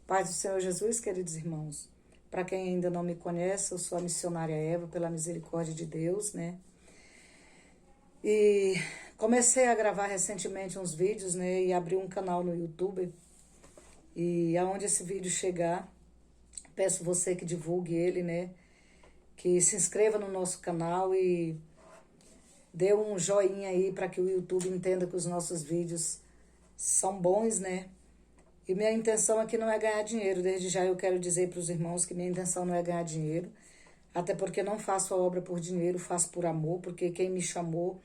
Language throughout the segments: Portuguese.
Paz do Senhor Jesus, queridos irmãos. Para quem ainda não me conhece, eu sou a missionária Eva, pela misericórdia de Deus, né? E comecei a gravar recentemente uns vídeos, né? E abri um canal no YouTube. E aonde esse vídeo chegar, peço você que divulgue ele, né? Que se inscreva no nosso canal e dê um joinha aí para que o YouTube entenda que os nossos vídeos são bons, né? E minha intenção aqui não é ganhar dinheiro. Desde já eu quero dizer para os irmãos que minha intenção não é ganhar dinheiro. Até porque não faço a obra por dinheiro, faço por amor. Porque quem me chamou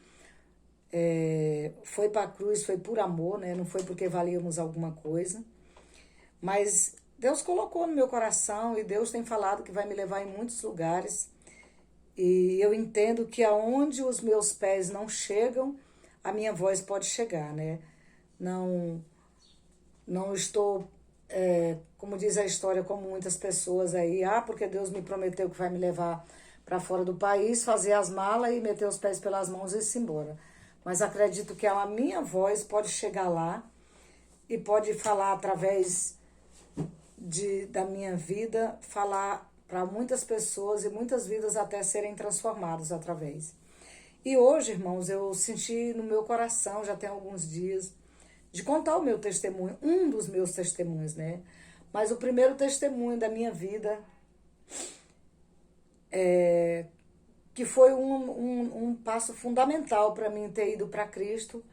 foi para a cruz, foi por amor, né? Não foi porque valíamos alguma coisa. Mas Deus colocou no meu coração e Deus tem falado que vai me levar em muitos lugares. E eu entendo que aonde os meus pés não chegam, a minha voz pode chegar, né? Não estou, como diz a história, como muitas pessoas aí, porque Deus me prometeu que vai me levar para fora do país, fazer as malas e meter os pés pelas mãos e ir-se embora. Mas acredito que a minha voz pode chegar lá e pode falar através da minha vida, falar para muitas pessoas e muitas vidas até serem transformadas através. E hoje, irmãos, eu senti no meu coração, já tem alguns dias, de contar o meu testemunho, um dos meus testemunhos, né? Mas o primeiro testemunho da minha vida, que foi um passo fundamental para mim ter ido para Cristo,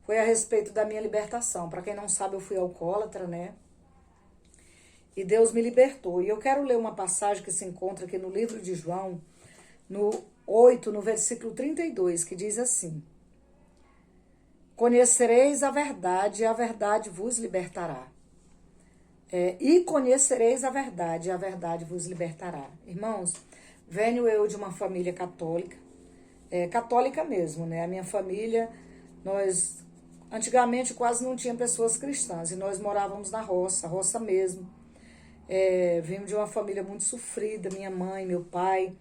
foi a respeito da minha libertação. Para quem não sabe, eu fui alcoólatra, né? E Deus me libertou. E eu quero ler uma passagem que se encontra aqui no livro de João, no 8, no versículo 32, que diz assim: Conhecereis a verdade, e a verdade vos libertará. E conhecereis a verdade vos libertará. Irmãos, venho eu de uma família católica, católica mesmo, né? A minha família, nós antigamente quase não tinha pessoas cristãs, e nós morávamos na roça mesmo. Vimos de uma família muito sofrida, minha mãe, meu pai.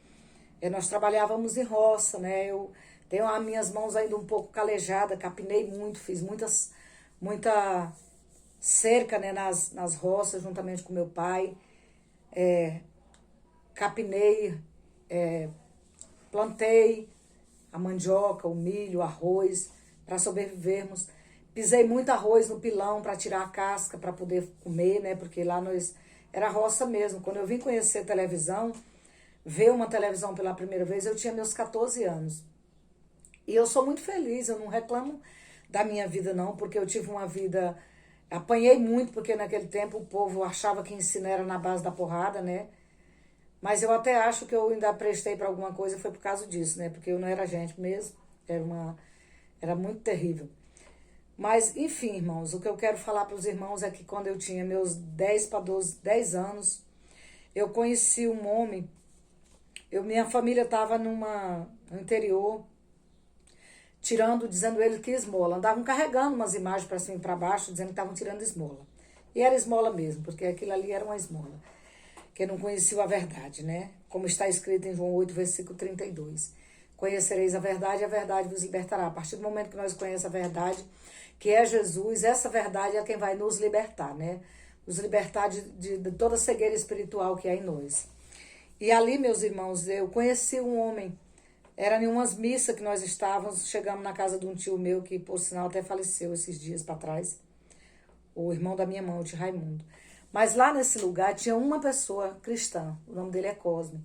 Nós trabalhávamos em roça, né? Eu tenho as minhas mãos ainda um pouco calejadas, capinei muito, fiz muita cerca, né, nas roças, juntamente com meu pai. Capinei, plantei a mandioca, o milho, o arroz, para sobrevivermos. Pisei muito arroz no pilão para tirar a casca, para poder comer, né? Porque lá era roça mesmo. Quando eu vim conhecer televisão, ver uma televisão pela primeira vez, eu tinha meus 14 anos. E eu sou muito feliz, eu não reclamo da minha vida não, porque eu tive uma vida... Apanhei muito, porque naquele tempo o povo achava que ensino era na base da porrada, né? Mas eu até acho que eu ainda prestei para alguma coisa, foi por causa disso, né? Porque eu não era gente mesmo, era muito terrível. Mas, enfim, irmãos, o que eu quero falar para os irmãos é que quando eu tinha meus 10 anos, eu conheci um homem. Minha família estava no interior, dizendo ele que esmola. Andavam carregando umas imagens para cima e para baixo, dizendo que estavam tirando esmola. E era esmola mesmo, porque aquilo ali era uma esmola. Que não conheciam a verdade, né? Como está escrito em João 8, versículo 32. Conhecereis a verdade, e a verdade vos libertará. A partir do momento que nós conhecemos a verdade, que é Jesus, essa verdade é quem vai nos libertar, né? Nos libertar de toda a cegueira espiritual que há em nós. E ali, meus irmãos, eu conheci um homem. Era em umas missas que nós estávamos, chegamos na casa de um tio meu, que por sinal até faleceu esses dias para trás. O irmão da minha mãe, o tio Raimundo. Mas lá nesse lugar tinha uma pessoa cristã, o nome dele é Cosme.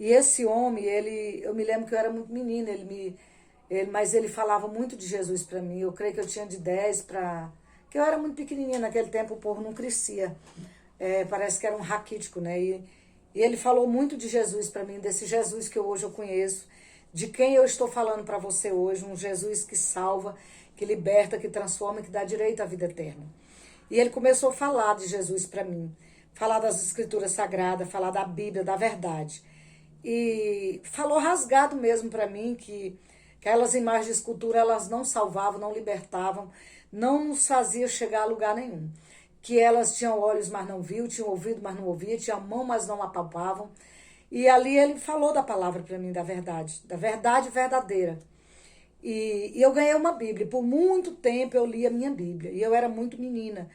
E esse homem, eu me lembro que eu era muito menina, mas ele falava muito de Jesus para mim. Eu creio que eu tinha de 10 para... que eu era muito pequenininha, naquele tempo o povo não crescia. Parece que era um raquítico, né? E ele falou muito de Jesus para mim, desse Jesus que hoje eu conheço, de quem eu estou falando para você hoje, um Jesus que salva, que liberta, que transforma, que dá direito à vida eterna. E ele começou a falar de Jesus para mim, falar das escrituras sagradas, falar da Bíblia, da verdade. E falou rasgado mesmo para mim que aquelas imagens de escultura, elas não salvavam, não libertavam, não nos faziam chegar a lugar nenhum. Que elas tinham olhos, mas não viam, tinham ouvido, mas não ouviam, tinham mão, mas não apalpavam. E ali ele falou da palavra para mim, da verdade verdadeira. E eu ganhei uma Bíblia. Por muito tempo eu li a minha Bíblia. E eu era muito menina.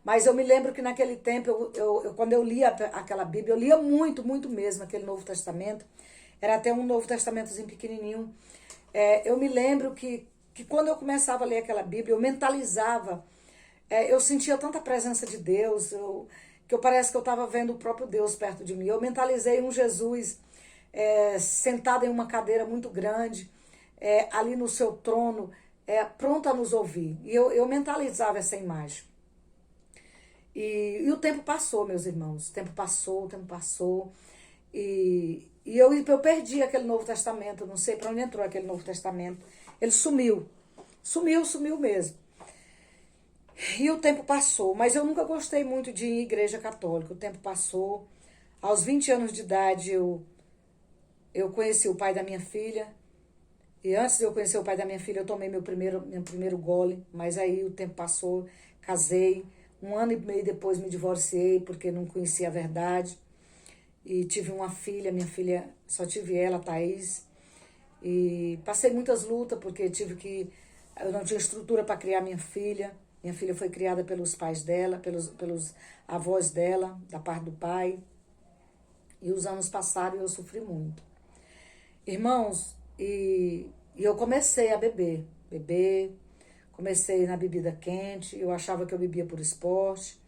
Mas eu me lembro que naquele tempo, quando eu lia aquela Bíblia, eu lia muito, muito mesmo aquele Novo Testamento. Era até um Novo Testamentozinho pequenininho. Eu me lembro que quando eu começava a ler aquela Bíblia, eu mentalizava. Eu sentia tanta presença de Deus, que eu parece que eu estava vendo o próprio Deus perto de mim. Eu mentalizei um Jesus sentado em uma cadeira muito grande, ali no seu trono, pronto a nos ouvir. E eu mentalizava essa imagem. E o tempo passou, meus irmãos. O tempo passou, o tempo passou. E eu perdi aquele Novo Testamento. Não sei para onde entrou aquele Novo Testamento. Ele sumiu. Sumiu mesmo. E o tempo passou. Mas eu nunca gostei muito de ir em igreja católica. O tempo passou. Aos 20 anos de idade, eu conheci o pai da minha filha. E antes de eu conhecer o pai da minha filha, eu tomei meu primeiro gole. Mas aí o tempo passou, casei. 1 ano e meio depois me divorciei, porque não conhecia a verdade. E tive uma filha, minha filha, só tive ela, Thaís. E passei muitas lutas, porque eu não tinha estrutura para criar minha filha. Minha filha foi criada pelos pais dela, pelos avós dela, da parte do pai. E os anos passaram e eu sofri muito. Irmãos, e eu comecei a beber. Comecei na bebida quente, eu achava que eu bebia por esporte.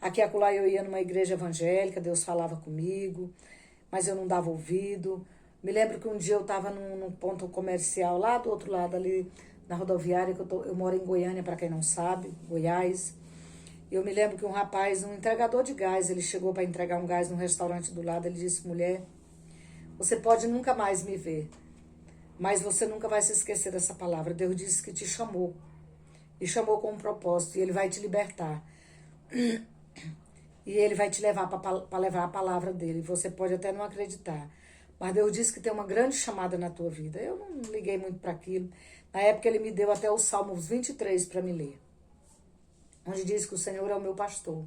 Aqui e acolá eu ia numa igreja evangélica, Deus falava comigo, mas eu não dava ouvido. Me lembro que um dia eu estava num ponto comercial lá do outro lado, ali na rodoviária, que eu moro em Goiânia, para quem não sabe, Goiás. Eu me lembro que um rapaz, um entregador de gás, ele chegou para entregar um gás num restaurante do lado, ele disse: mulher, você pode nunca mais me ver, mas você nunca vai se esquecer dessa palavra. Deus disse que te chamou, e chamou com um propósito, e Ele vai te libertar. E Ele vai te levar para levar a palavra dEle. Você pode até não acreditar, mas Deus disse que tem uma grande chamada na tua vida. Eu não liguei muito para aquilo. Na época Ele me deu até o Salmos 23 para me ler, onde diz que o Senhor é o meu pastor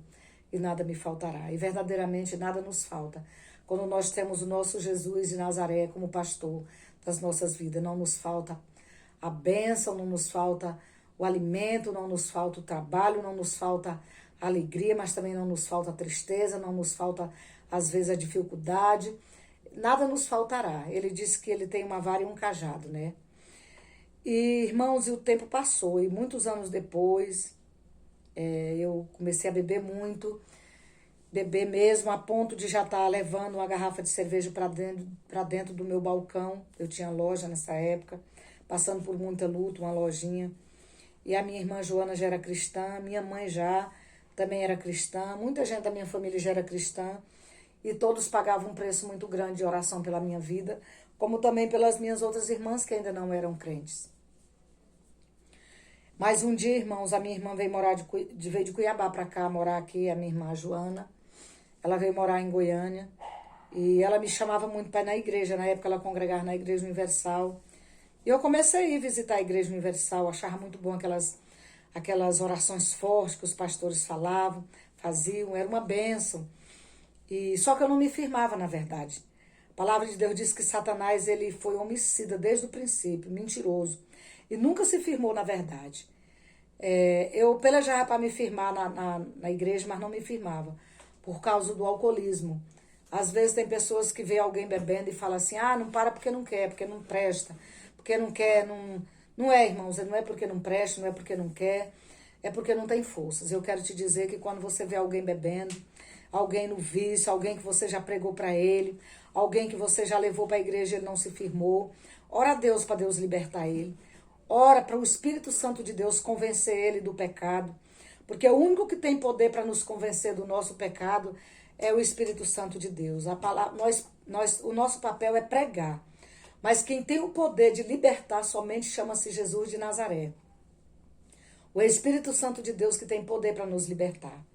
e nada me faltará. E verdadeiramente nada nos falta. Quando nós temos o nosso Jesus de Nazaré como pastor das nossas vidas, não nos falta a bênção, não nos falta o alimento, não nos falta o trabalho, não nos falta a alegria, mas também não nos falta a tristeza, não nos falta, às vezes, a dificuldade. Nada nos faltará. Ele disse que ele tem uma vara e um cajado, né? E, irmãos, e o tempo passou. E muitos anos depois, eu comecei a beber muito. Beber mesmo, a ponto de já estar levando uma garrafa de cerveja para dentro do meu balcão. Eu tinha loja nessa época, passando por muita luta, uma lojinha. E a minha irmã Joana já era cristã, minha mãe já também era cristã, muita gente da minha família já era cristã, e todos pagavam um preço muito grande de oração pela minha vida, como também pelas minhas outras irmãs que ainda não eram crentes. Mas um dia, irmãos, a minha irmã veio veio de Cuiabá para cá, morar aqui, a minha irmã Joana. Ela veio morar em Goiânia, e ela me chamava muito para ir na igreja. Na época ela congregava na Igreja Universal. E eu comecei a ir visitar a Igreja Universal, achava muito bom aquelas orações fortes que os pastores faziam, era uma bênção. E só que eu não me firmava, na verdade. A palavra de Deus diz que Satanás ele foi homicida desde o princípio, mentiroso, e nunca se firmou na verdade. Eu pelejava para me firmar na igreja, mas não me firmava, por causa do alcoolismo. Às vezes tem pessoas que veem alguém bebendo e falam assim: não para porque não quer, porque não presta, porque não quer, não é, irmãos, não é porque não presta, não é porque não quer, é porque não tem forças. Eu quero te dizer que quando você vê alguém bebendo, alguém no vício, alguém que você já pregou para ele, alguém que você já levou para a igreja e ele não se firmou, ora a Deus para Deus libertar ele. Ora para o Espírito Santo de Deus convencer ele do pecado, porque o único que tem poder para nos convencer do nosso pecado é o Espírito Santo de Deus. O nosso papel é pregar. Mas quem tem o poder de libertar somente chama-se Jesus de Nazaré. O Espírito Santo de Deus que tem poder para nos libertar.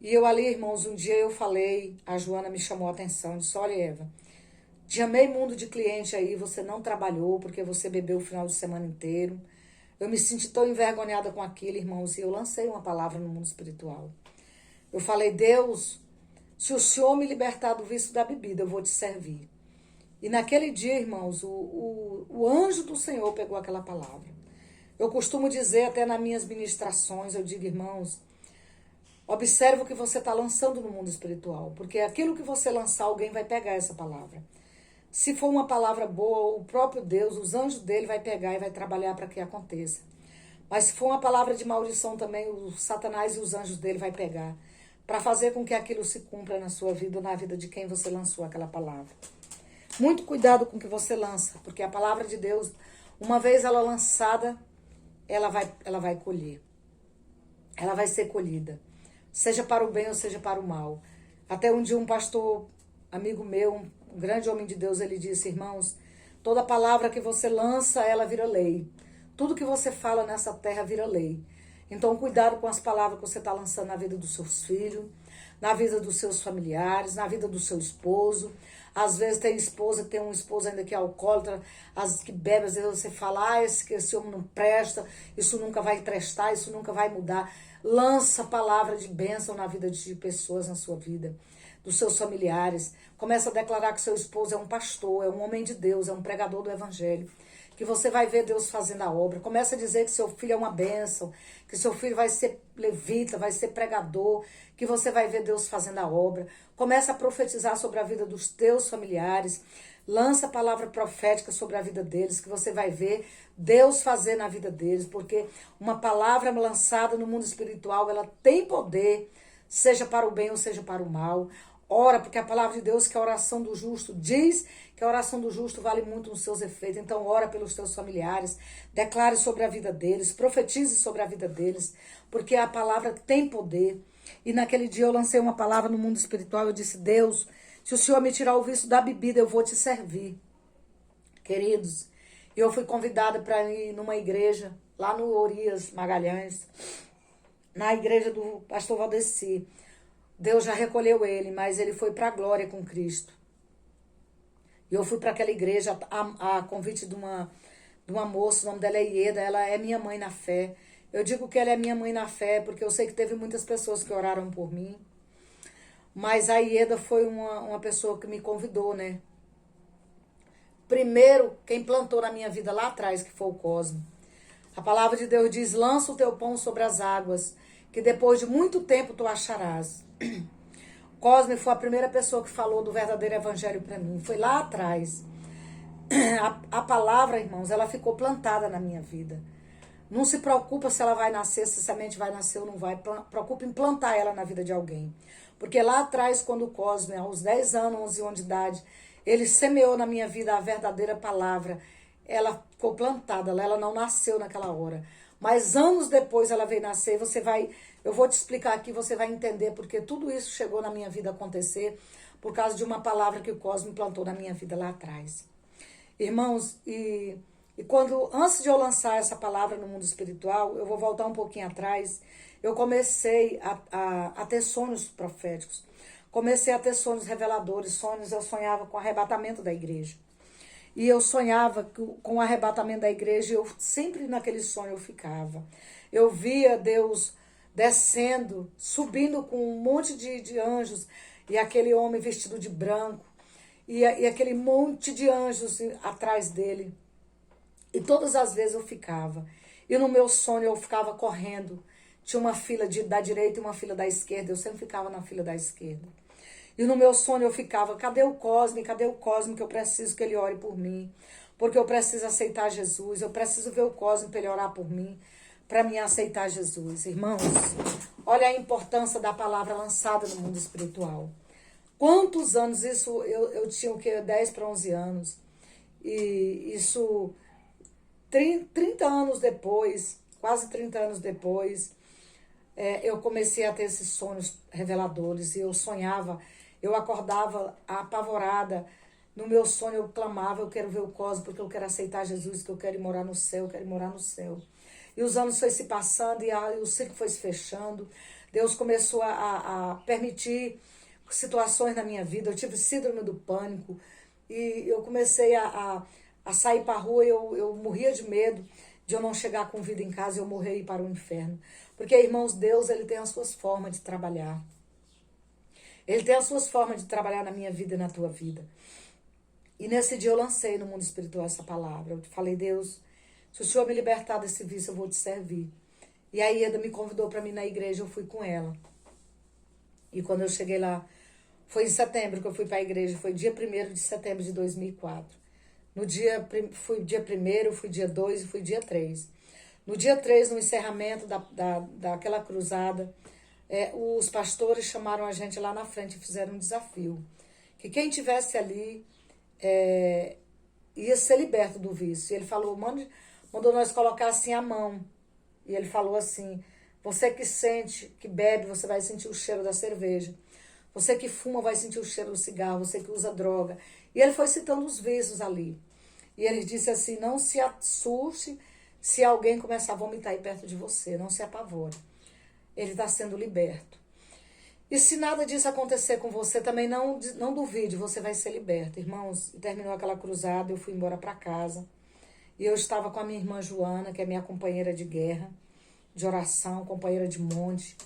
E eu ali, irmãos, um dia eu falei, a Joana me chamou a atenção, disse: olha, Eva, te amei mundo de cliente aí, você não trabalhou porque você bebeu o final de semana inteiro. Eu me senti tão envergonhada com aquilo, irmãos, e eu lancei uma palavra no mundo espiritual. Eu falei: Deus, se o Senhor me libertar do vício da bebida, eu vou te servir. E naquele dia, irmãos, o anjo do Senhor pegou aquela palavra. Eu costumo dizer, até nas minhas ministrações, eu digo: irmãos, Observe o que você está lançando no mundo espiritual, porque aquilo que você lançar, alguém vai pegar essa palavra. Se for uma palavra boa, o próprio Deus, os anjos dele vai pegar e vai trabalhar para que aconteça. Mas se for uma palavra de maldição também, o Satanás e os anjos dele vai pegar para fazer com que aquilo se cumpra na sua vida ou na vida de quem você lançou aquela palavra. Muito cuidado com o que você lança, porque a palavra de Deus, uma vez ela lançada, ela vai colher. Ela vai ser colhida. Seja para o bem ou seja para o mal. Até um dia um pastor, amigo meu, um grande homem de Deus, ele disse: irmãos, toda palavra que você lança, ela vira lei. Tudo que você fala nessa terra vira lei. Então, cuidado com as palavras que você está lançando na vida dos seus filhos, na vida dos seus familiares, na vida do seu esposo. Às vezes tem esposa, tem um esposo ainda que é alcoólatra, que bebe, às vezes você fala, esse homem não presta, isso nunca vai prestar, isso nunca vai mudar. Lança palavra de bênção na vida de pessoas, na sua vida, dos seus familiares. Começa a declarar que seu esposo é um pastor, é um homem de Deus, é um pregador do evangelho. Que você vai ver Deus fazendo a obra. Começa a dizer que seu filho é uma bênção, que seu filho vai ser levita, vai ser pregador, que você vai ver Deus fazendo a obra. Começa a profetizar sobre a vida dos teus familiares. Lança a palavra profética sobre a vida deles, que você vai ver Deus fazer na vida deles, porque uma palavra lançada no mundo espiritual, ela tem poder, seja para o bem ou seja para o mal. Ora, porque a palavra de Deus, que a oração do justo, diz que a oração do justo vale muito nos seus efeitos. Então, ora pelos teus familiares, declare sobre a vida deles, profetize sobre a vida deles, porque a palavra tem poder. E naquele dia eu lancei uma palavra no mundo espiritual, eu disse: Deus, se o Senhor me tirar o vício da bebida, eu vou te servir. Queridos, eu fui convidada para ir numa igreja, lá no Orias Magalhães, na igreja do pastor Valdeci. Deus já recolheu ele, mas ele foi para a glória com Cristo. E eu fui para aquela igreja a convite de uma moça, o nome dela é Ieda, ela é minha mãe na fé. Eu digo que ela é minha mãe na fé, porque eu sei que teve muitas pessoas que oraram por mim. Mas a Ieda foi uma pessoa que me convidou, né? Primeiro, quem plantou na minha vida lá atrás, que foi o Cosmo. A palavra de Deus diz: lança o teu pão sobre as águas, que depois de muito tempo tu acharás. Cosme foi a primeira pessoa que falou do verdadeiro evangelho para mim. Foi lá atrás. A palavra, irmãos, ela ficou plantada na minha vida. Não se preocupa se ela vai nascer, se a semente vai nascer ou não vai. Preocupa em plantar ela na vida de alguém. Porque lá atrás, quando o Cosme, aos 10 anos, 11 anos de idade, ele semeou na minha vida a verdadeira palavra, ela ficou plantada, ela não nasceu naquela hora. Mas anos depois ela veio nascer, eu vou te explicar aqui, você vai entender porque tudo isso chegou na minha vida a acontecer por causa de uma palavra que o Cosme plantou na minha vida lá atrás. Irmãos, antes de eu lançar essa palavra no mundo espiritual, eu vou voltar um pouquinho atrás, eu comecei a ter sonhos proféticos. Comecei a ter sonhos reveladores, eu sonhava com o arrebatamento da igreja. E eu sonhava com o arrebatamento da igreja, eu sempre naquele sonho eu ficava. Eu via Deus descendo, subindo com um monte de anjos, e aquele homem vestido de branco, e aquele monte de anjos atrás dele. E todas as vezes eu ficava. E no meu sonho eu ficava correndo. Tinha uma fila da direita e uma fila da esquerda, eu sempre ficava na fila da esquerda. E no meu sonho eu ficava: cadê o Cosme? Cadê o Cosme? Que eu preciso que ele ore por mim. Porque eu preciso aceitar Jesus. Eu preciso ver o Cosme para ele orar por mim. Para mim aceitar Jesus. Irmãos, olha a importância da palavra lançada no mundo espiritual. Quantos anos isso? Eu tinha o quê? 10 para 11 anos. E isso, 30 anos depois, quase 30 anos depois, eu comecei a ter esses sonhos reveladores. E eu sonhava. Eu acordava apavorada. No meu sonho eu clamava: eu quero ver o Cosmo, porque eu quero aceitar Jesus, que eu quero ir morar no céu, eu quero ir morar no céu. E os anos foi se passando e o ciclo foi se fechando. Deus começou a permitir situações na minha vida. Eu tive síndrome do pânico e eu comecei a sair para a rua. Eu morria de medo de eu não chegar com vida em casa e eu morrer e ir para o inferno. Porque, irmãos, Deus, ele tem as suas formas de trabalhar. Ele tem as suas formas de trabalhar na minha vida e na tua vida. E nesse dia eu lancei no mundo espiritual essa palavra. Eu falei: Deus, se o Senhor me libertar desse vício, eu vou te servir. E a Ieda me convidou para mim na igreja, eu fui com ela. E quando eu cheguei lá, foi em setembro que eu fui para a igreja, foi dia 1º de setembro de 2004. Fui dia 1º, fui dia 2 e fui dia 3. No dia 3, no encerramento daquela cruzada, os pastores chamaram a gente lá na frente e fizeram um desafio. Que quem tivesse ali ia ser liberto do vício. E ele falou, mandou nós colocar assim a mão. E ele falou assim, você que sente, que bebe, você vai sentir o cheiro da cerveja. Você que fuma vai sentir o cheiro do cigarro, você que usa droga. E ele foi citando os vícios ali. E ele disse assim, não se assuste se alguém começar a vomitar aí perto de você, não se apavore. Ele está sendo liberto. E se nada disso acontecer com você, também não duvide, você vai ser liberto. Irmãos, terminou aquela cruzada, eu fui embora para casa. E eu estava com a minha irmã Joana, que é minha companheira de guerra, de oração, companheira de monte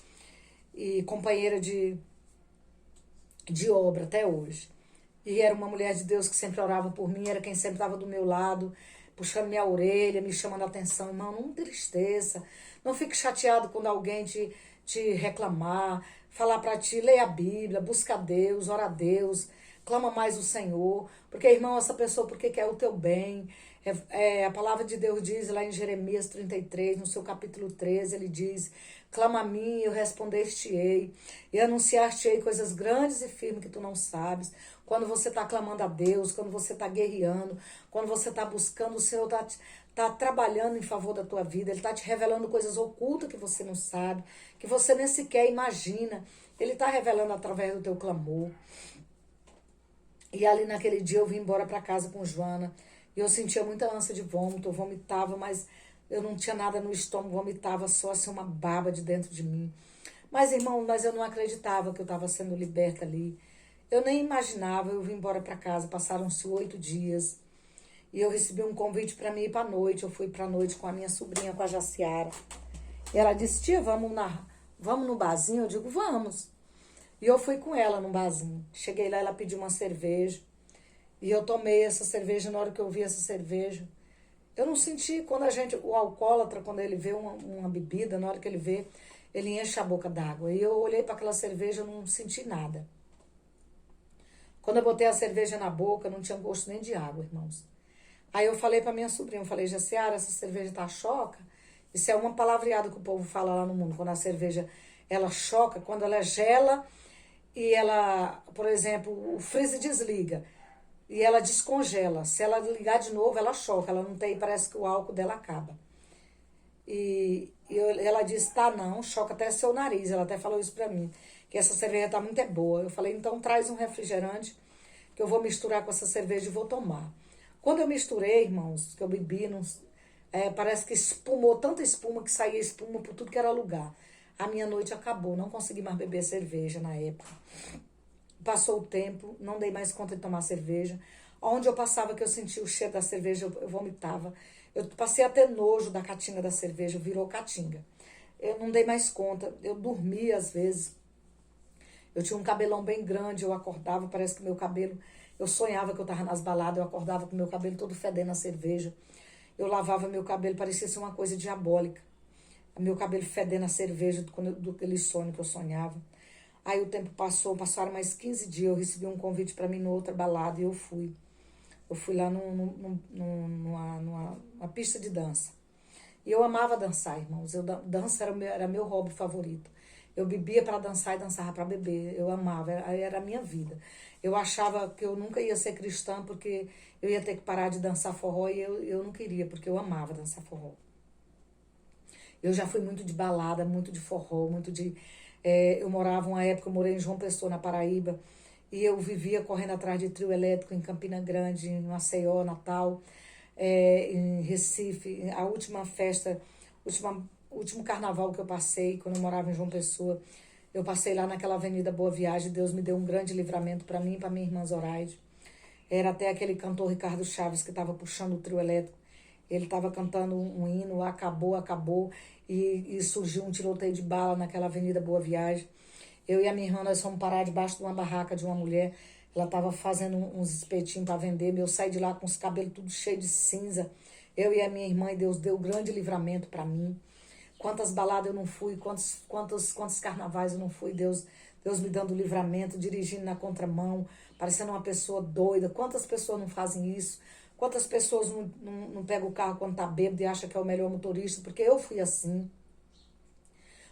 e companheira de obra até hoje. E era uma mulher de Deus que sempre orava por mim, era quem sempre estava do meu lado, puxando minha orelha, me chamando a atenção. Irmão, não entristeça, não fique chateado quando alguém te reclamar, falar para ti, leia a Bíblia, busca a Deus, ora a Deus, clama mais o Senhor, porque, irmão, essa pessoa porque quer o teu bem. A palavra de Deus diz lá em Jeremias 33, no seu capítulo 13, ele diz, clama a mim, eu respondeste-ei, e anunciar-te-ei coisas grandes e firmes que tu não sabes. Quando você está clamando a Deus, quando você está guerreando, quando você está buscando, o Senhor está trabalhando em favor da tua vida, Ele está te revelando coisas ocultas que você não sabe, que você nem sequer imagina. Ele está revelando através do teu clamor. E ali naquele dia eu vim embora para casa com Joana, e eu sentia muita ânsia de vômito, eu vomitava, mas eu não tinha nada no estômago, vomitava só assim uma baba de dentro de mim. Mas, irmão, eu não acreditava que eu estava sendo liberta ali. Eu nem imaginava, eu vim embora para casa, passaram-se 8 dias. E eu recebi um convite para mim ir para a noite. Eu fui para a noite com a minha sobrinha, com a Jaciara. E ela disse, tia, vamos no barzinho? Eu digo, vamos. E eu fui com ela no barzinho. Cheguei lá, ela pediu uma cerveja. E eu tomei essa cerveja. Na hora que eu vi essa cerveja, eu não senti, o alcoólatra, quando ele vê uma bebida, na hora que ele vê, ele enche a boca d'água. E eu olhei para aquela cerveja, eu não senti nada. Quando eu botei a cerveja na boca, não tinha gosto nem de água, irmãos. Aí eu falei para minha sobrinha, eu falei, Jaciara, essa cerveja tá choca? Isso é uma palavreada que o povo fala lá no mundo, quando a cerveja, ela choca, quando ela gela e ela, por exemplo, o freezer desliga e ela descongela. Se ela ligar de novo, ela choca, ela não tem, parece que o álcool dela acaba. Ela disse, tá não, choca até seu nariz, ela até falou isso pra mim, que essa cerveja tá muito boa. Eu falei, então traz um refrigerante que eu vou misturar com essa cerveja e vou tomar. Quando eu misturei, irmãos, que eu bebi, parece que espumou, tanta espuma que saía espuma por tudo que era lugar. A minha noite acabou, não consegui mais beber cerveja na época. Passou o tempo, não dei mais conta de tomar cerveja. Onde eu passava que eu sentia o cheiro da cerveja, eu vomitava. Eu passei a ter nojo da catinga da cerveja, virou catinga. Eu não dei mais conta, eu dormia às vezes. Eu tinha um cabelão bem grande, eu acordava, parece que meu cabelo... Eu sonhava que eu estava nas baladas, eu acordava com meu cabelo todo fedendo a cerveja. Eu lavava meu cabelo, parecia ser uma coisa diabólica. Meu cabelo fedendo a cerveja do aquele sonho que eu sonhava. Aí o tempo passou, passaram mais 15 dias, eu recebi um convite para mim numa outra balada e eu fui. Eu fui lá numa pista de dança. E eu amava dançar, irmãos. Dança era meu hobby favorito. Eu bebia para dançar e dançava para beber. Eu amava, era a minha vida. Eu achava que eu nunca ia ser cristã porque eu ia ter que parar de dançar forró e eu não queria, porque eu amava dançar forró. Eu já fui muito de balada, muito de forró, muito de... eu morava uma época, eu morei em João Pessoa, na Paraíba, e eu vivia correndo atrás de trio elétrico em Campina Grande, em Maceió, Natal, em Recife. A última festa, último carnaval que eu passei, quando eu morava em João Pessoa, eu passei lá naquela Avenida Boa Viagem. Deus me deu um grande livramento para mim e para minha irmã Zoraide. Era até aquele cantor Ricardo Chaves que estava puxando o trio elétrico. Ele estava cantando um hino, acabou, e surgiu um tiroteio de bala naquela Avenida Boa Viagem. Eu e a minha irmã, nós fomos parar debaixo de uma barraca de uma mulher. Ela estava fazendo uns espetinhos para vender. Eu saí de lá com os cabelos tudo cheio de cinza. Eu e a minha irmã, e Deus deu grande livramento para mim. Quantas baladas eu não fui, quantos carnavais eu não fui, Deus Deus me dando livramento, dirigindo na contramão, parecendo uma pessoa doida. Quantas pessoas não fazem isso? Quantas pessoas não pegam o carro quando tá bêbado e acham que é o melhor motorista? Porque eu fui assim.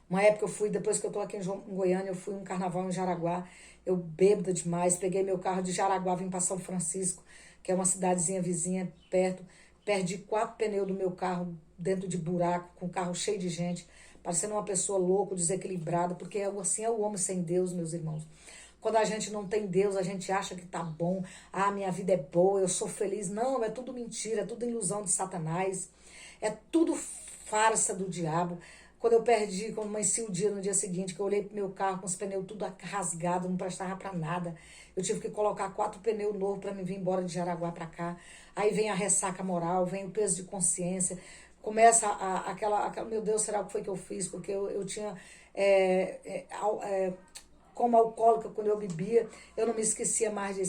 Uma época eu fui, depois que eu tô aqui em Goiânia, eu fui um carnaval em Jaraguá. Eu bêbada demais, peguei meu carro de Jaraguá, vim para São Francisco, que é uma cidadezinha vizinha perto. Perdi 4 pneus do meu carro dentro de buraco, com o carro cheio de gente, parecendo uma pessoa louca, desequilibrada, porque assim é o homem sem Deus, meus irmãos. Quando a gente não tem Deus, a gente acha que tá bom. Ah, minha vida é boa, eu sou feliz. Não, é tudo mentira, é tudo ilusão de Satanás. É tudo farsa do diabo. Quando amanheci o dia no dia seguinte, que eu olhei pro meu carro com os pneus tudo rasgado, não prestava pra nada. Eu tive que colocar 4 pneus novos para me vir embora de Jaraguá para cá. Aí vem a ressaca moral, vem o peso de consciência. Começa aquela meu Deus, será o que foi que eu fiz? Porque eu tinha, como alcoólica, quando eu bebia, eu não me esquecia mais de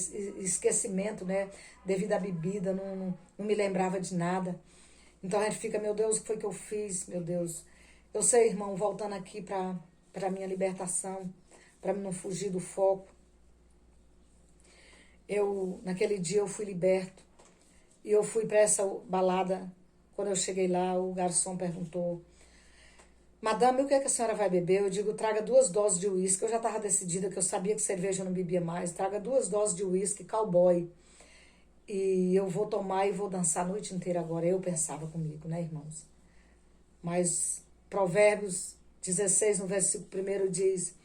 esquecimento, né? Devido à bebida, não me lembrava de nada. Então a gente fica, meu Deus, o que foi que eu fiz? Meu Deus. Eu sei, irmão, voltando aqui para minha libertação, para não fugir do foco. Naquele dia eu fui liberto. E eu fui para essa balada. Quando eu cheguei lá, o garçom perguntou: Madame, o que é que a senhora vai beber? Eu digo: traga 2 doses de uísque. Eu já estava decidida, que eu sabia que cerveja eu não bebia mais. Traga 2 doses de uísque, cowboy. E eu vou tomar e vou dançar a noite inteira agora. Eu pensava comigo, né, irmãos? Mas Provérbios 16, no versículo 1 diz: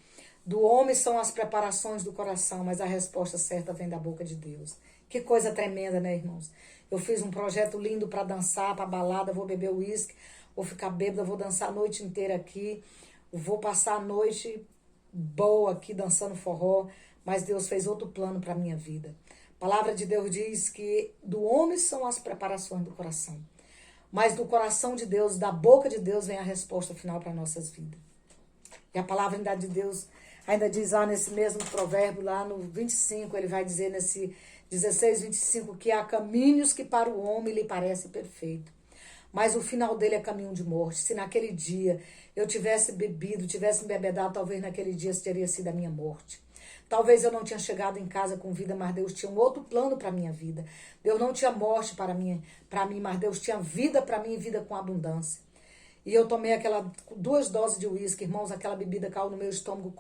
do homem são as preparações do coração, mas a resposta certa vem da boca de Deus. Que coisa tremenda, né, irmãos? Eu fiz um projeto lindo para dançar, para balada, vou beber uísque, vou ficar bêbada, vou dançar a noite inteira aqui, vou passar a noite boa aqui dançando forró, mas Deus fez outro plano para a minha vida. A palavra de Deus diz que do homem são as preparações do coração, mas do coração de Deus, da boca de Deus, vem a resposta final para nossas vidas. E a palavra ainda de Deus ainda diz lá nesse mesmo provérbio, lá no 25, ele vai dizer nesse 16, 25, que há caminhos que para o homem lhe parece perfeito, mas o final dele é caminho de morte. Se naquele dia eu tivesse bebido, tivesse embebedado, talvez naquele dia teria sido a minha morte. Talvez eu não tinha chegado em casa com vida, mas Deus tinha um outro plano para a minha vida. Deus não tinha morte para mim, mas Deus tinha vida para mim e vida com abundância. E eu tomei 2 doses de uísque, irmãos, aquela bebida caiu no meu estômago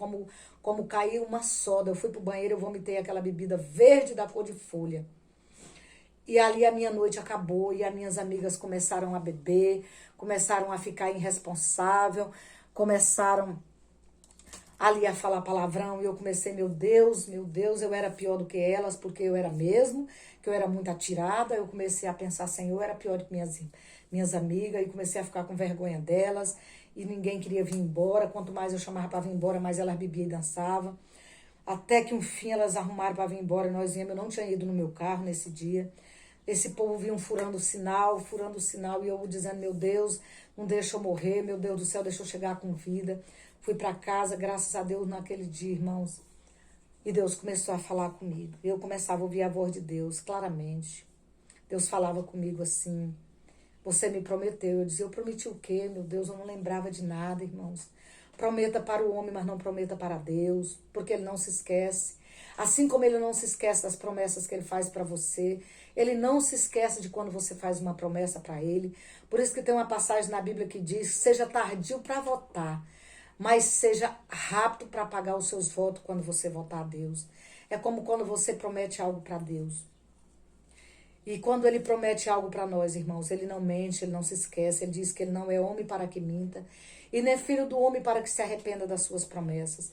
como caiu uma soda. Eu fui pro banheiro, eu vomitei aquela bebida verde da cor de folha. E ali a minha noite acabou e as minhas amigas começaram a beber, começaram a ficar irresponsável, começaram ali a falar palavrão e eu comecei, meu Deus, eu era pior do que elas, porque eu era mesmo, que eu era muito atirada. Eu comecei a pensar, Senhor, eu era pior do que minhas amigas, e comecei a ficar com vergonha delas, e ninguém queria vir embora. Quanto mais eu chamava para vir embora, mais elas bebiam e dançavam. Até que, enfim, elas arrumaram para vir embora, nós viemos. Eu não tinha ido no meu carro nesse dia. Esse povo vinha furando o sinal, e eu dizendo, meu Deus, não deixa eu morrer, meu Deus do céu, deixa eu chegar com vida. Fui para casa, graças a Deus, naquele dia, irmãos, e Deus começou a falar comigo. Eu começava a ouvir a voz de Deus claramente. Deus falava comigo assim: você me prometeu. Eu dizia: eu prometi o quê? Meu Deus, eu não lembrava de nada, irmãos. Prometa para o homem, mas não prometa para Deus, porque ele não se esquece. Assim como ele não se esquece das promessas que ele faz para você, ele não se esquece de quando você faz uma promessa para ele. Por isso que tem uma passagem na Bíblia que diz: seja tardio para votar, mas seja rápido para pagar os seus votos quando você votar a Deus. É como quando você promete algo para Deus. E quando ele promete algo para nós, irmãos, ele não mente, ele não se esquece. Ele diz que ele não é homem para que minta, e nem filho do homem para que se arrependa das suas promessas.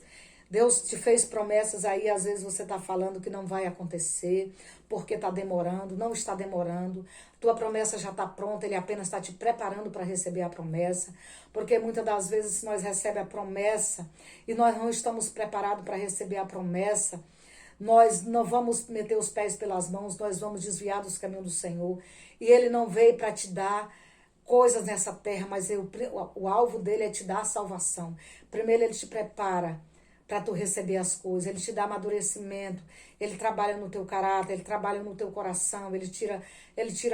Deus te fez promessas aí, às vezes você está falando que não vai acontecer, porque está demorando. Não está demorando. Tua promessa já está pronta, ele apenas está te preparando para receber a promessa. Porque muitas das vezes, se nós recebemos a promessa e nós não estamos preparados para receber a promessa, nós não vamos meter os pés pelas mãos, nós vamos desviar dos caminhos do Senhor. E ele não veio para te dar coisas nessa terra, mas o alvo dele é te dar a salvação. Primeiro ele te prepara para tu receber as coisas, ele te dá amadurecimento, ele trabalha no teu caráter, ele trabalha no teu coração, ele tira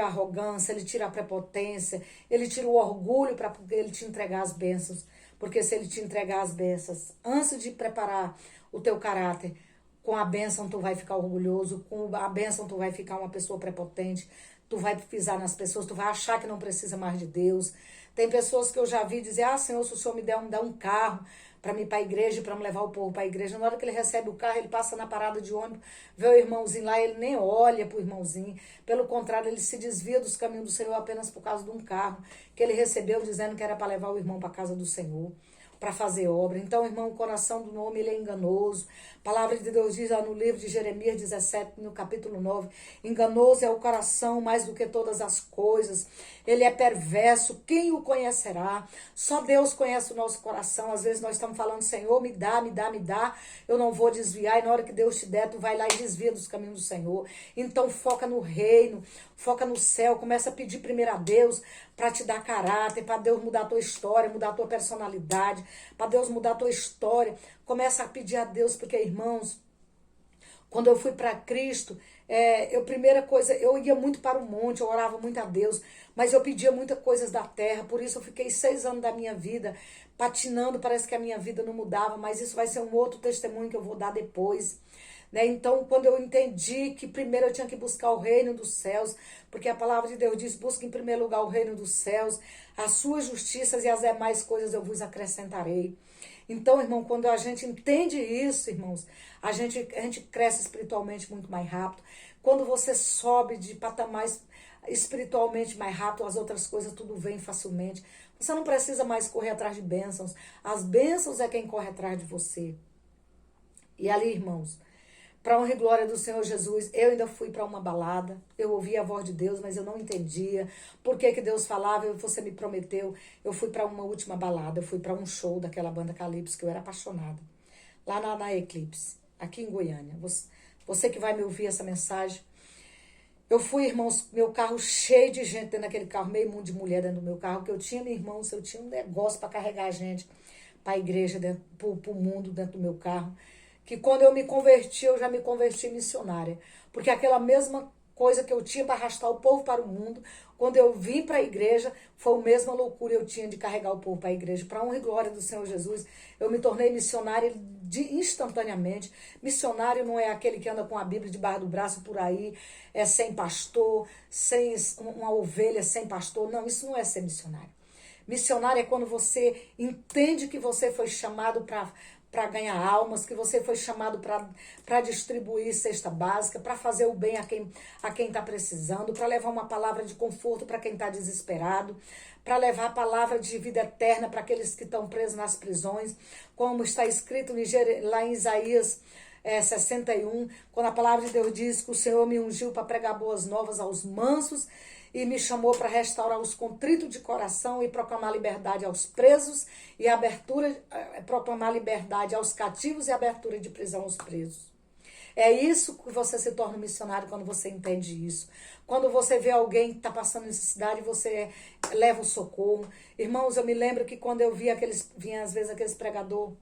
a arrogância, ele tira a prepotência, ele tira o orgulho para ele te entregar as bênçãos. Porque se ele te entregar as bênçãos, antes de preparar o teu caráter. Com a bênção tu vai ficar orgulhoso, com a bênção tu vai ficar uma pessoa prepotente, tu vai pisar nas pessoas, tu vai achar que não precisa mais de Deus. Tem pessoas que eu já vi dizer, Senhor, se o Senhor me dá um carro para me ir para a igreja, para me levar o povo para a igreja. Na hora que ele recebe o carro, ele passa na parada de ônibus, vê o irmãozinho lá, ele nem olha para o irmãozinho. Pelo contrário, ele se desvia dos caminhos do Senhor apenas por causa de um carro que ele recebeu dizendo que era para levar o irmão para a casa do Senhor, para fazer obra. Então, irmão, o coração do homem ele é enganoso. A palavra de Deus diz lá no livro de Jeremias 17, no capítulo 9, enganoso é o coração mais do que todas as coisas. Ele é perverso, quem o conhecerá? Só Deus conhece o nosso coração. Às vezes nós estamos falando, Senhor, me dá, me dá, me dá. Eu não vou desviar. E na hora que Deus te der, tu vai lá e desvia dos caminhos do Senhor. Então foca no reino, foca no céu. Começa a pedir primeiro a Deus para te dar caráter, para Deus mudar a tua história, mudar a tua personalidade, para Deus mudar a tua história. Começa a pedir a Deus, porque, irmãos, quando eu fui para Cristo, primeira coisa, eu ia muito para o monte, eu orava muito a Deus, mas eu pedia muitas coisas da terra, por isso eu fiquei 6 anos da minha vida patinando, parece que a minha vida não mudava, mas isso vai ser um outro testemunho que eu vou dar depois. Né? Então, quando eu entendi que primeiro eu tinha que buscar o reino dos céus, porque a palavra de Deus diz, busque em primeiro lugar o reino dos céus, as suas justiças e as demais coisas eu vos acrescentarei. Então, irmão, quando a gente entende isso, irmãos, a gente cresce espiritualmente muito mais rápido. Quando você sobe de patamar espiritualmente mais rápido, as outras coisas tudo vem facilmente. Você não precisa mais correr atrás de bênçãos. As bênçãos é quem corre atrás de você. E ali, irmãos, para honra e glória do Senhor Jesus, eu ainda fui para uma balada, eu ouvi a voz de Deus, mas eu não entendia por que Deus falava, você me prometeu. Eu fui para uma última balada, eu fui para um show daquela banda Calypso, que eu era apaixonada, lá na Eclipse, aqui em Goiânia. Você que vai me ouvir essa mensagem, eu fui, irmãos, meu carro cheio de gente dentro daquele carro, meio mundo de mulher dentro do meu carro, que eu tinha, irmãos, eu tinha um negócio para carregar a gente para a igreja, para o mundo dentro do meu carro. Que quando eu me converti, eu já me converti missionária. Porque aquela mesma coisa que eu tinha para arrastar o povo para o mundo, quando eu vim para a igreja, foi a mesma loucura eu tinha de carregar o povo para a igreja. Para a honra e glória do Senhor Jesus, eu me tornei missionária instantaneamente. Missionário não é aquele que anda com a Bíblia debaixo do braço por aí, sem pastor, sem uma ovelha sem pastor. Não, isso não é ser missionário. Missionário é quando você entende que você foi chamado para ganhar almas, que você foi chamado para distribuir cesta básica, para fazer o bem a quem está precisando, para levar uma palavra de conforto para quem está desesperado, para levar a palavra de vida eterna para aqueles que estão presos nas prisões, como está escrito lá em Isaías 61, quando a palavra de Deus diz que o Senhor me ungiu para pregar boas novas aos mansos, e me chamou para restaurar os contritos de coração e proclamar liberdade aos presos e proclamar liberdade aos cativos e abertura de prisão aos presos. É isso que você se torna um missionário quando você entende isso. Quando você vê alguém que está passando necessidade, você leva o socorro. Irmãos, eu me lembro que quando eu vinha às vezes aqueles pregador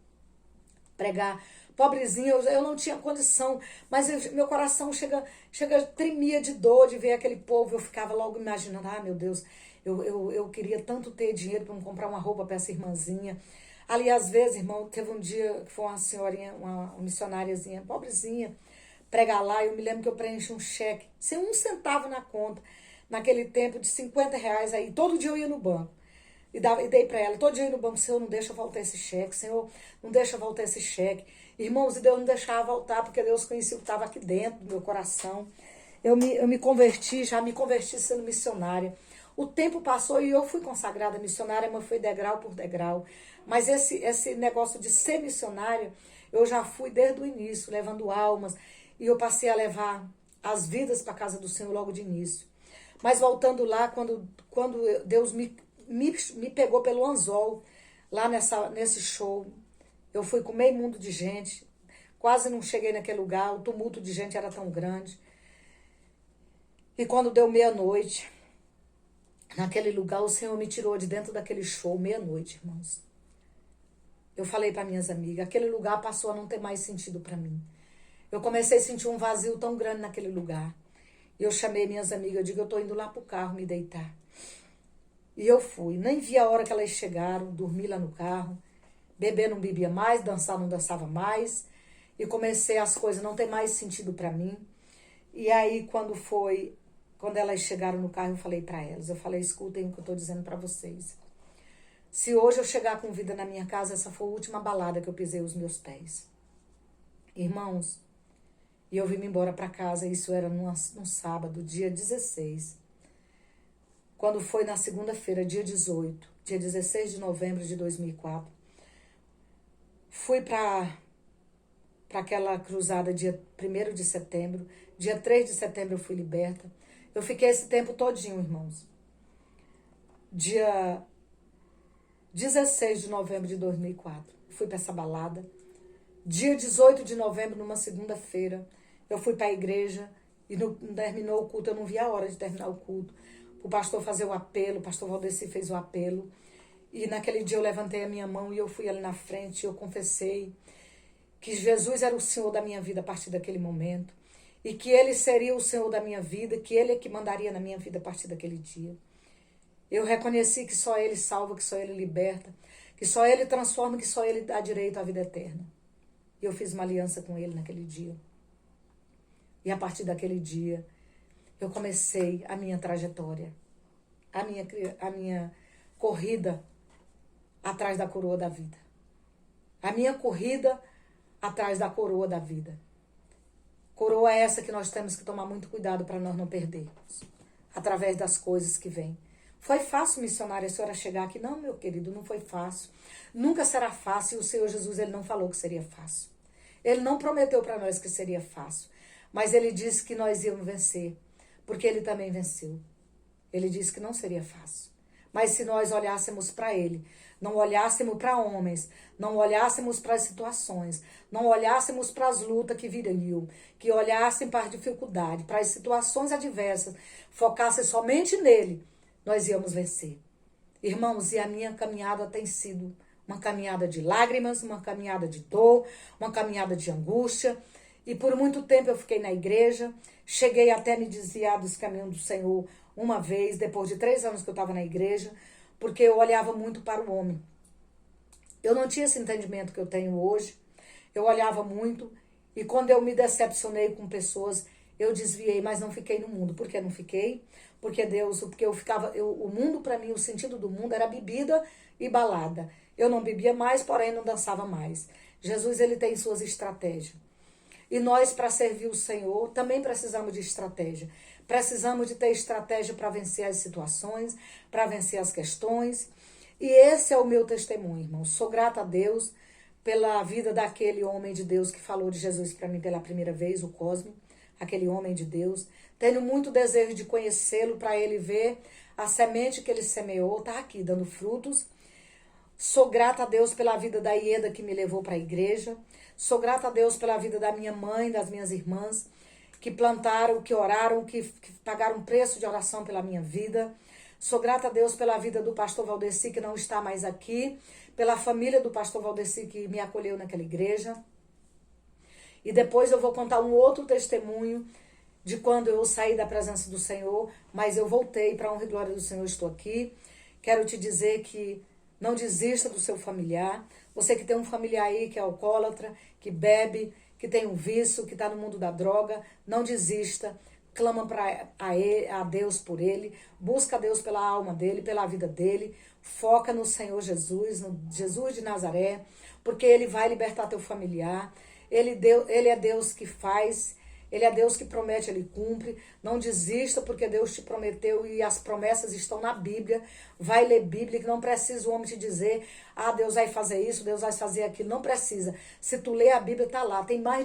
pregar, pobrezinho, eu não tinha condição, mas meu coração tremia de dor de ver aquele povo. Eu ficava logo imaginando, meu Deus, eu queria tanto ter dinheiro para comprar uma roupa para essa irmãzinha. Ali, às vezes, irmão, teve um dia que foi uma senhorinha, uma missionáriazinha, pobrezinha, pregar lá, e eu me lembro que eu preenchi um cheque, sem um centavo na conta, naquele tempo de R$ 50, aí todo dia eu ia no banco. E dei para ela, todo dia eu ia no banco, Senhor, não deixa voltar esse cheque, Senhor, não deixa voltar esse cheque. Irmãos, e Deus não deixava voltar, porque Deus conhecia o que estava aqui dentro do meu coração. Eu me converti, já me converti sendo missionária. O tempo passou e eu fui consagrada missionária, mas foi degrau por degrau. Mas esse negócio de ser missionária, eu já fui desde o início, levando almas. E eu passei a levar as vidas para a casa do Senhor logo de início. Mas voltando lá, quando Deus me pegou pelo anzol, lá nesse show, eu fui com meio mundo de gente, quase não cheguei naquele lugar, o tumulto de gente era tão grande. E quando deu meia-noite, naquele lugar, o Senhor me tirou de dentro daquele show, meia-noite, irmãos. Eu falei para minhas amigas, aquele lugar passou a não ter mais sentido para mim. Eu comecei a sentir um vazio tão grande naquele lugar. E eu chamei minhas amigas, eu digo, eu tô indo lá pro carro me deitar. E eu fui, nem vi a hora que elas chegaram, dormi lá no carro. Beber não bebia mais, dançar não dançava mais. e comecei as coisas não ter mais sentido para mim. E aí, quando elas chegaram no carro, eu falei para elas, escutem o que eu tô dizendo para vocês. Se hoje eu chegar com vida na minha casa, essa foi a última balada que eu pisei os meus pés. Irmãos, e eu vim embora para casa, isso era num sábado, dia 16. Quando foi na segunda-feira, dia 18, dia 16 de novembro de 2004, fui para aquela cruzada dia 1º de setembro, dia 3 de setembro eu fui liberta. Eu fiquei esse tempo todinho, irmãos. Dia 16 de novembro de 2004, fui para essa balada. Dia 18 de novembro, numa segunda-feira, eu fui para a igreja e terminou o culto, eu não vi a hora de terminar o culto. O pastor fazer o apelo, o pastor Valdeci fez o apelo. E naquele dia eu levantei a minha mão e eu fui ali na frente e eu confessei que Jesus era o Senhor da minha vida a partir daquele momento. E que Ele seria o Senhor da minha vida, que Ele é que mandaria na minha vida a partir daquele dia. Eu reconheci que só Ele salva, que só Ele liberta, que só Ele transforma, que só Ele dá direito à vida eterna. E eu fiz uma aliança com Ele naquele dia. E a partir daquele dia, eu comecei a minha trajetória, a minha corrida atrás da coroa da vida. A minha corrida atrás da coroa da vida. Coroa é essa que nós temos que tomar muito cuidado para nós não perdermos, através das coisas que vêm. Foi fácil, missionária, a senhora chegar aqui? Não, meu querido, não foi fácil. Nunca será fácil. O Senhor Jesus, Ele não falou que seria fácil. Ele não prometeu para nós que seria fácil. Mas Ele disse que nós íamos vencer, porque Ele também venceu. Ele disse que não seria fácil. Mas se nós olhássemos para Ele, não olhássemos para homens, não olhássemos para as situações, não olhássemos para as lutas que viriam, que olhassem para as dificuldades, para as situações adversas, focassem somente nele, nós íamos vencer. Irmãos, e a minha caminhada tem sido uma caminhada de lágrimas, uma caminhada de dor, uma caminhada de angústia. E por muito tempo eu fiquei na igreja, cheguei até me desviar dos caminhos do Senhor uma vez, depois de 3 anos que eu estava na igreja, porque eu olhava muito para o homem. Eu não tinha esse entendimento que eu tenho hoje, eu olhava muito, e quando eu me decepcionei com pessoas, eu desviei, mas não fiquei no mundo. Por que não fiquei? Porque o mundo para mim, o sentido do mundo era bebida e balada. Eu não bebia mais, porém não dançava mais. Jesus, Ele tem suas estratégias. E nós, para servir o Senhor, também precisamos de estratégia. Precisamos de ter estratégia para vencer as situações, para vencer as questões. E esse é o meu testemunho, irmão. Sou grata a Deus pela vida daquele homem de Deus que falou de Jesus para mim pela primeira vez, o Cosme, aquele homem de Deus. Tenho muito desejo de conhecê-lo para ele ver a semente que ele semeou, está aqui dando frutos. Sou grata a Deus pela vida da Ieda que me levou para a igreja. Sou grata a Deus pela vida da minha mãe, das minhas irmãs, que plantaram, que oraram, que pagaram preço de oração pela minha vida. Sou grata a Deus pela vida do pastor Valdeci, que não está mais aqui, pela família do pastor Valdeci, que me acolheu naquela igreja. E depois eu vou contar um outro testemunho de quando eu saí da presença do Senhor, mas eu voltei para a honra e glória do Senhor, estou aqui. Quero te dizer que não desista do seu familiar. Você que tem um familiar aí que é alcoólatra, que bebe, que tem um vício, que está no mundo da droga, não desista. Clama a Deus por ele, busca a Deus pela alma dele, pela vida dele, foca no Senhor Jesus, no Jesus de Nazaré, porque Ele vai libertar teu familiar. Ele é Deus que faz, Ele é Deus que promete, Ele cumpre. Não desista, porque Deus te prometeu e as promessas estão na Bíblia. Vai ler Bíblia, que não precisa o homem te dizer, Deus vai fazer isso, Deus vai fazer aquilo. Não precisa. Se tu ler a Bíblia, está lá. Tem mais